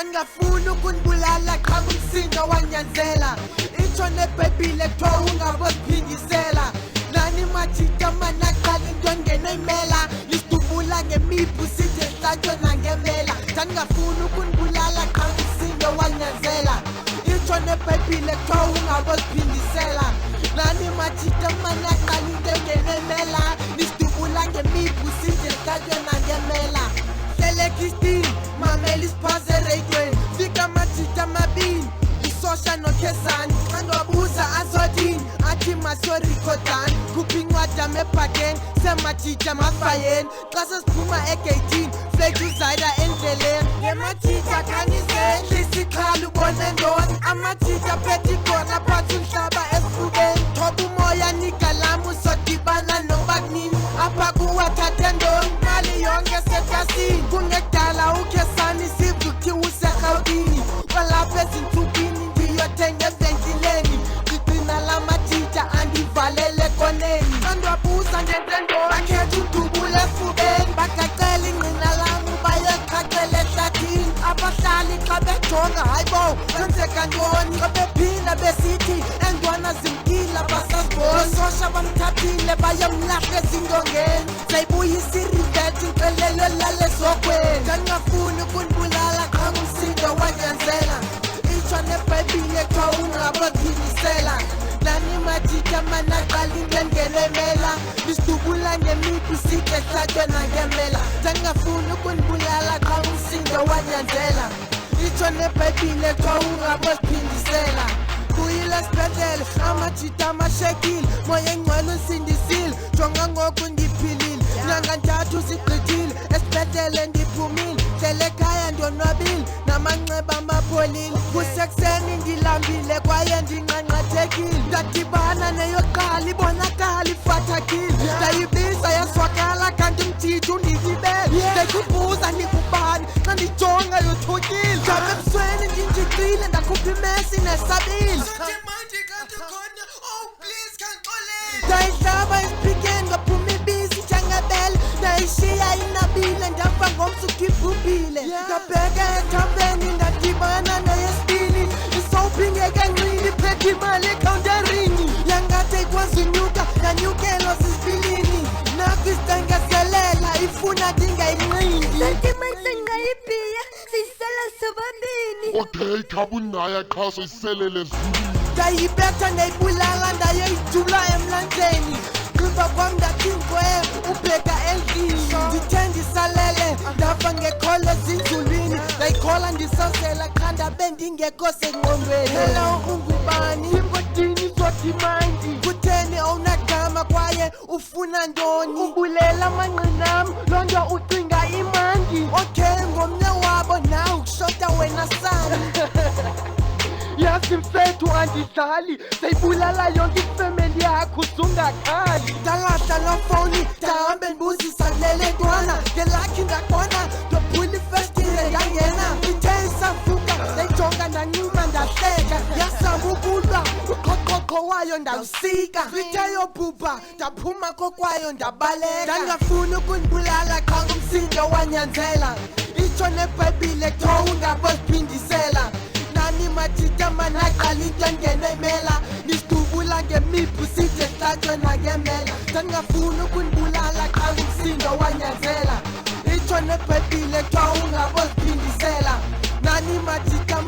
Ngafuna ukunibulala cha umsindo wanyanzela itsho nebhayibhile kuthiwa ungaboziphindisela nani mathita manaqala into engena imela lisidubula ngemiphu sithe hlatshwe nangemela ngafuna ukunibulala cha umsindo wanyanzela itsho nebhayibhile kuthiwa ungaboziphindisela nani mathita manaqala into engena imela lisidubula ngemiphu sithe hlatshwe nangemela Selekistin, mameli spase radio Fika matita mabini Isosha no kesani Andobuza azodini Ati masori kotan Kupingwa dame paken Sema chicha mafayen Klasa spuma ek-18 Fleju zaida endelen Ngematita kanisen Lisi kalu bonendon Amatita peti kona Patul shaba esfuben Tobu moya nikalamu Sotibana no bagnini Apakuwa tatendon Mali yonge setasi Kungekdala ukesani sivukti usekhautini Walapha ezinsukwini ndiyothenge evenkileni Ngigcina la matita andivalele koneni Andwabuza ngentendo bakhetha udubula esifubeni Bagacela ingqina lamu bayeqhaqela ehlathini Abahlali xa bejonga hayibo kwenzeka ntoni Xa bephila besithi endwana zimkile abasaziboni Ososha bamthathile bayamlahla ezindongeni Sayibuyisa irivethi ngelelo lale sokweni Ngafuna ukunibulala cha umsindo wanyanzela Itsho nebhayibhile kuthiwa ungaboziphindisela nani mathita manaqala into engena emela lisidubula ngemiphi sithe hlatshwe nangemela ngafuna ukunibulala cha umsindo wanyanzela itsho nebhayibhile kuthiwa ungaboziphindisela Kuyile sibhedlele amathita amashekile moya engcwele unsindisile jonga ngoku ndiphilile nyanga ntathu zigqithile esibhedlele ndiphumile hlele ekhaya ndonwabile namanceba amapholile kusekuseni ndilambile kwaye ndinqanqathekile ndadibana neyoqala ibonakala ifathakile ndayibiza yaswakala kanti umthithi undilibele ndayikubuza ndingubani xa ndijonga yothukile jabe ebusweni ndinjicile ndakhupha imesi nesabile ndayihlaba esiphikeni ngaphuma ibisi njengebele ndayishiya inabile ndava ngomso ukhibhubhile ndabheka ethambeni ndadibana neyesibili isowuphingeke ncini phethe imali ekhawunterini yangathi ikwazi unyuka yanyukelwa sisibilini nakho isitangezelela ifuna ndingayinqindi Sentimaisengaibia, sisela sobabini. Okay, khabunaya qha soyiselele zivulile ndayibetha ndayibulala ndayeyijula emlanjeni qiba kwam ndathi nkwe ubheka endlini ndithe ndisalele ndava ngekholo ezinzulwini ndayikhola ndisazela qha ndabe ndingekho sengqondweni hello ungubani ingodini zotimandi kutheni awunagama kwaye ufuna ntoni ubulela amanqinam loo nto ucinga imandi okay ngomnye wabo nawe ukushota wena sani yazi mfethu andidlali sayibulala yonke ifemeli yakho uzungakhali ndalahla loo fowuni ndahambe ndibuzisa kulele ntwana ngelakhi ndabona ndophula ifestile ndangena ithe isavuka ndayijonga ndancuma ndahleka yazama ukulwa uqhoqhoqho wayo ndawusika ithe yobhubha ndaphuma kokwayo ndabaleka ndangafuna ukunibulala cha umsindo wanyanzela itsho nebhayibhile kuthiwa ungaboziphindisela nani mathita manaqala into engena emela lisidubula ngemiphu sithe hlatshwe nangemela ngafuna ukunibulala cha umsindo wanyanzela itsho nebhayibhile kuthiwa ungaboziphindisela nani mathita